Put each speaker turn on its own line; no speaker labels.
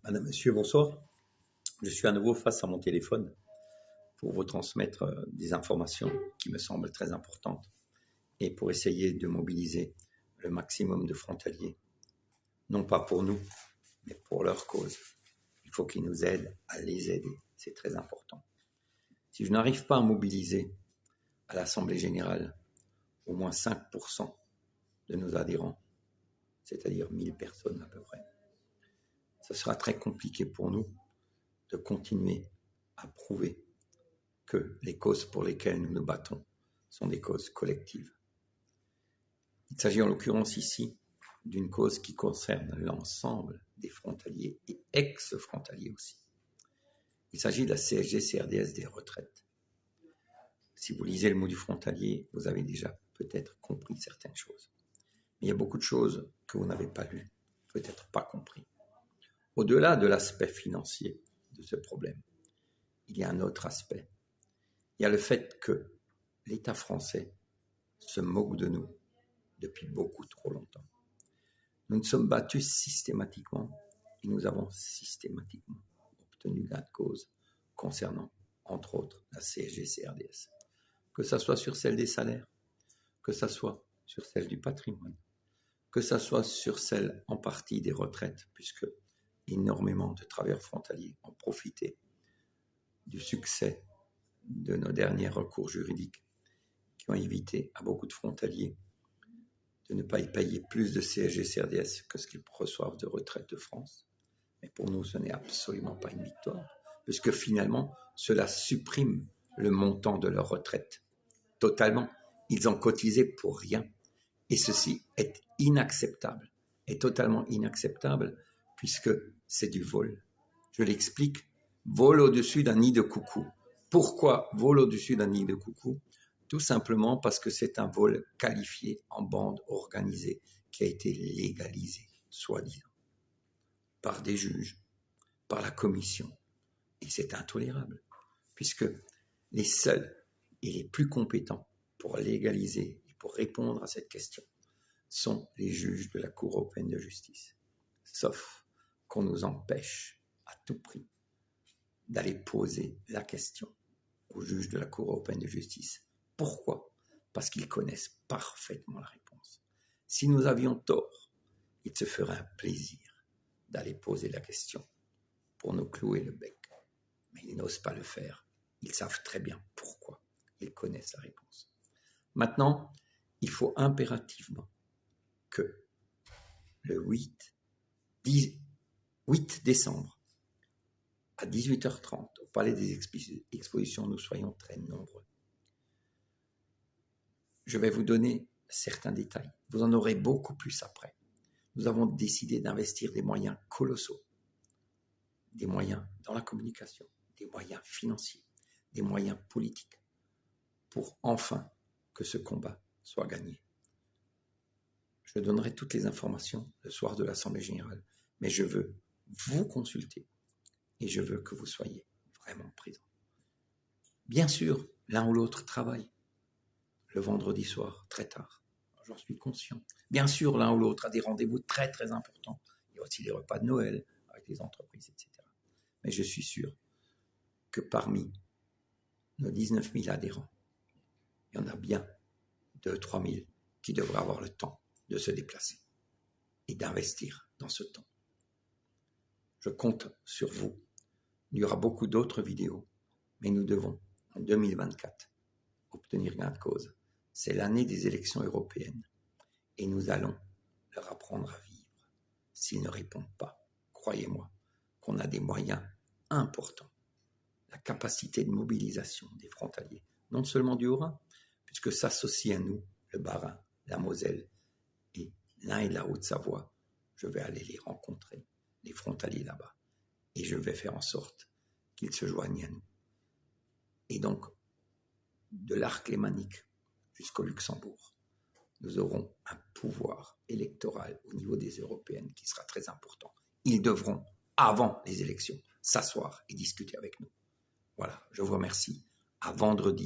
Madame, Monsieur, bonsoir. Je suis à nouveau face à mon téléphone pour vous transmettre des informations qui me semblent très importantes et pour essayer de mobiliser le maximum de frontaliers, non pas pour nous, mais pour leur cause. Il faut qu'ils nous aident à les aider, c'est très important. Si je n'arrive pas à mobiliser à l'Assemblée générale au moins 5% de nos adhérents, c'est-à-dire 1000 personnes à peu près, ce sera très compliqué pour nous de continuer à prouver que les causes pour lesquelles nous nous battons sont des causes collectives. Il s'agit en l'occurrence ici d'une cause qui concerne l'ensemble des frontaliers et ex-frontaliers aussi. Il s'agit de la CSG-CRDS des retraites. Si vous lisez le mot du frontalier, vous avez déjà peut-être compris certaines choses. Mais il y a beaucoup de choses que vous n'avez pas lues, peut-être pas compris. Au-delà de l'aspect financier de ce problème, il y a un autre aspect. Il y a le fait que l'État français se moque de nous depuis beaucoup trop longtemps. Nous nous sommes battus systématiquement et nous avons systématiquement obtenu gain de cause concernant, entre autres, la CSG-CRDS. Que ce soit sur celle des salaires, que ce soit sur celle du patrimoine, que ce soit sur celle en partie des retraites, puisque énormément de travailleurs frontaliers ont profité du succès de nos derniers recours juridiques qui ont évité à beaucoup de frontaliers de ne pas y payer plus de CSG-CRDS que ce qu'ils reçoivent de retraite de France. Mais pour nous, ce n'est absolument pas une victoire, puisque finalement, cela supprime le montant de leur retraite. Totalement. Ils ont cotisé pour rien. Et ceci est inacceptable, est totalement inacceptable, puisque c'est du vol. Je l'explique, vol au-dessus d'un nid de coucou. Pourquoi vol au-dessus d'un nid de coucou ? Tout simplement parce que c'est un vol qualifié en bande organisée qui a été légalisé, soi-disant, par des juges, par la commission. Et c'est intolérable, puisque les seuls et les plus compétents pour légaliser et pour répondre à cette question sont les juges de la Cour européenne de justice. Sauf qu'on nous empêche à tout prix d'aller poser la question aux juges de la Cour européenne de justice. Pourquoi ? Parce qu'ils connaissent parfaitement la réponse. Si nous avions tort, il se ferait un plaisir d'aller poser la question pour nous clouer le bec. Mais ils n'osent pas le faire. Ils savent très bien pourquoi. Ils connaissent la réponse. Maintenant, il faut impérativement que le 8 décembre, à 18h30, au Palais des Expositions, nous soyons très nombreux. Je vais vous donner certains détails. Vous en aurez beaucoup plus après. Nous avons décidé d'investir des moyens colossaux, des moyens dans la communication, des moyens financiers, des moyens politiques, pour enfin que ce combat soit gagné. Je donnerai toutes les informations le soir de l'Assemblée générale, mais je veux vous consulter et je veux que vous soyez vraiment présents. Bien sûr, l'un ou l'autre travaille le vendredi soir, très tard. J'en suis conscient. Bien sûr, l'un ou l'autre a des rendez-vous très, très importants. Il y a aussi les repas de Noël avec les entreprises, etc. Mais je suis sûr que parmi nos 19 000 adhérents, il y en a bien 2-3 000 qui devraient avoir le temps de se déplacer et d'investir dans ce temps. Je compte sur vous. Il y aura beaucoup d'autres vidéos, mais nous devons, en 2024, obtenir gain de cause. C'est l'année des élections européennes et nous allons leur apprendre à vivre. S'ils ne répondent pas, croyez-moi qu'on a des moyens importants. La capacité de mobilisation des frontaliers, non seulement du Haut-Rhin, puisque s'associent à nous le Bas-Rhin, la Moselle et l'Ain et la Haute-Savoie. Je vais aller les rencontrer, les frontaliers là-bas, et je vais faire en sorte qu'ils se joignent à nous. Et donc, de l'arc lémanique jusqu'au Luxembourg, nous aurons un pouvoir électoral au niveau des européennes qui sera très important. Ils devront, avant les élections, s'asseoir et discuter avec nous. Voilà, je vous remercie. À vendredi